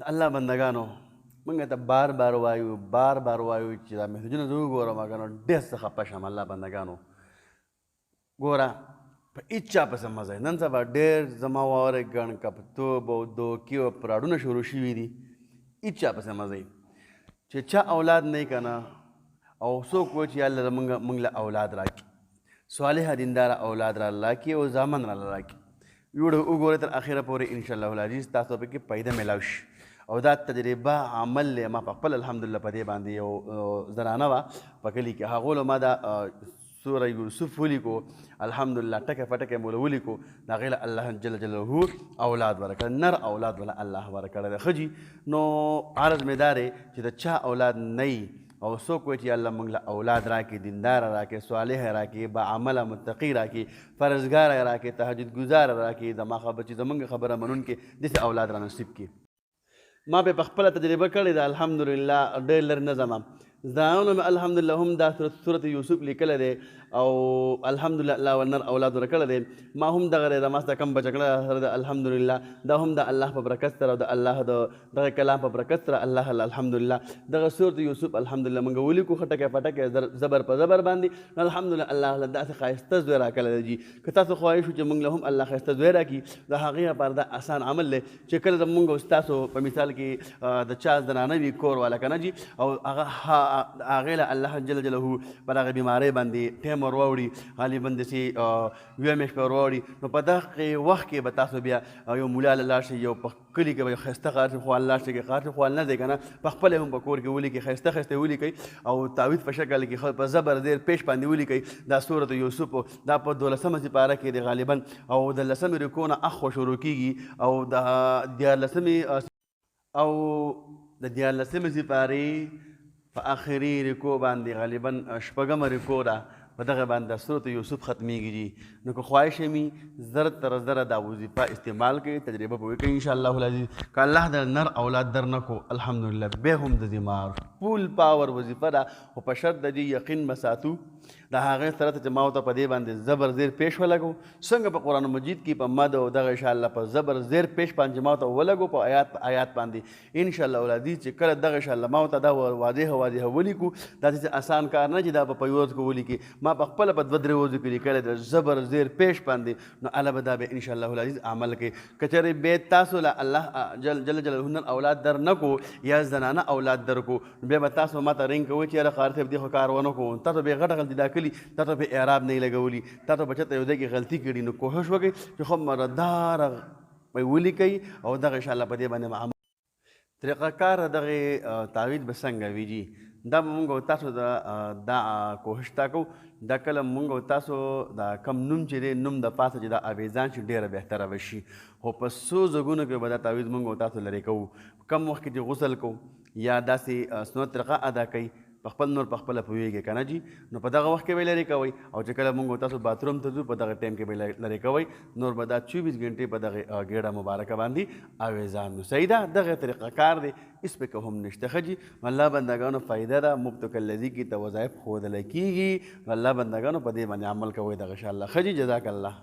الله بندگانو موږ ته بار بار وایو چې دا میسجونه زه وګورم کنه ډېر څه خفه شم. الله بندگانو ګوره په هېڅ چا پسې مه ځئ. نن سبا ډېر زما واورئ ګڼ کپتوب او دوکي او فراډونه شروع شوي دي. هېڅ چا پسې مه ځئ چې چا اولاد نه وي که نه او څوک وایي چې یا الله موږ له اولاد راکړي، صالحه دینداره اولاد را الله کړي او زامن را الله راکړي. ویډیو وګورئ تر اخره پورې انشاءالله العزیز تاسو پکې فایده میلاو شي. او دا تجربه عمل دی. ما په خپل الحمدلله په دې باندې یو زنانه وه په کلي کې، هغو له ما دا سوره یوسف ولیکو، الحمدلله ټکه پټکه مو له ولیکو، د هغې له الله جل جلاله اولاد ورکړی، نر اولاد وله الله ورکړی دی. ښه جي، نو عرض مې دا دی چې د چا اولاد نه وي او څوک وایي چې الله موږ له اولاد راکړي، دینداره راکړي، صالحه راکړي، باعمله متقي راکړي، فرزګاره راکړي، تهجد ګزاره راکړي، زما خبره چې زموږ خبره منونکي داسې اولاد را نصیب کړي. ما به په خپله تجربه کړې ده الحمدلله، ډېر لرې نه ځم. ځانونه مې الحمدلله هم دا صورت یوسف لیکلی دی او الحمدلله الله ورنر اولاد ورکړی دی. ما هم دغه دی ما سره کم بچه کړی سره د الحمدلله دا هم د الله په برکت سره او د الله د دغه کلام په برکت سره الله الحمدلله دغه صورت یوسف الحمدلله موږ ولیکو ښه ټکی په ټکی زبر په زبر باندې. الحمدلله الله له داسې ښایسته زوی راکړی دی. جي که تاسو خواهش وو چې موږ له هم الله ښایسته زوی راکړي، د هغې لپاره دا اسان عمل دی چې کله زموږ او ستاسو په مثال کې د چا زنانه وي کور والا که نه جي، او هغې له الله جل جلاله په دغه بیمارۍ باندې ټایم ور واوړي، غالبا داسې یوه میاشت پې ور واوړي، نو په دغه وخت کې به تاسو بیا یو ملا له لاړ شئ، یو په کلي کې به یو ښایسته قاري خوال لاړ شئ، قاري خوال نه دی که نه په خپله هم په کور کې ولیکئ، ښایسته ښایسته ولیکئ او تعویض په شکل کې په زبر زیر پیش باندې ولیکئ. دا صورت یوسف دا په 12مه سپاره کې دی غالبا، او د 10مې رکو نه اخوا شروع کېږي او د 14مې سپارې په آخري رکو باندې غالبا 6مه رکو ده، په دغه باندې صورت یوسف ختمیږي. جي نو که خواهش مي زر تر زره دا وظیفه استعمال کړئ، تجربه به وکړئ انشاءالله العزیز. که الله د نر اولاد در نه کو الحمدلله بیا هم د دماغ فول پاور وظیفه ده، خو په شرط د دې یقین به ساتو د هغې سره ته چې ما ورته په دې باندې زبر زیر پیش ولګو، څنګه په قرآن مجید کې په مد او دغه انشاءالله په زبر زیر پیش باندې ما ورته ولګو په آیات باندې انشاءالله العزیز، چې کله دغه انشاءالله ما ورته دا واضحه ولیکو، دا داسې آسان کار نه چې دا په یوه ورځ کې ولیکي. ما په خپله په 2-3 ورځو کې لیکلی د زبر زیر پیش باندې، نو الله به دا به انشاءالله العزیز عمل کوي. که چېرې بیا تاسو له الله جل جلاله اولاد در نه کو یا زنانه اولاد در کو، بیا به تاسو ما ته رنګ کوئ چې یاره قاري صاحب دې خو کار ونه کړو، تاسو بیا غټه غلطي دا کلي، تاسو په اعراب نه یې لګولي، تاسو په چېرته یو ځای کې غلطي کړي، نو کوښښ وکړئ چې خو مرداره ولیکئ او دغه انشاءالله په دې باندې عمل. طریقه کار دغه تعویض به څنګه وي جي، دا به مونږ او تاسو دا کوښښ تا کوو، دا کله مونږ او تاسو دا کم نوم چې دی نوم د پاسه چې دا اویزان شي ډېره بهتره به شي. خو په څو ځګونو کې به دا تعویض مونږ او تاسو لرې کوو. کم وخت کې چې غسل کوو یا داسې سنت طریقه ادا کوئ، په خپل نور په خپله پوهېږئ که نه جي، نو په دغه وخت کې به یې لرې کوئ. او چې کله مونږ تاسو باتروم ته ځو په دغه ټایم کې به یې لرې کوئ، نور به دا 24 ګنټې په دغه ګېډه مبارکه باندې اویزان نو صحیح ده. دغه طریقه کار دی، اس پې که هم نشته. ښه جي، الله بندګانو فایده ده، مبتک الذي کې ته وظایف ښودلی کېږي، الله بندګانو په دې باندې عمل کوئ دغه انشاءالله. ښه جي، جزاک الله.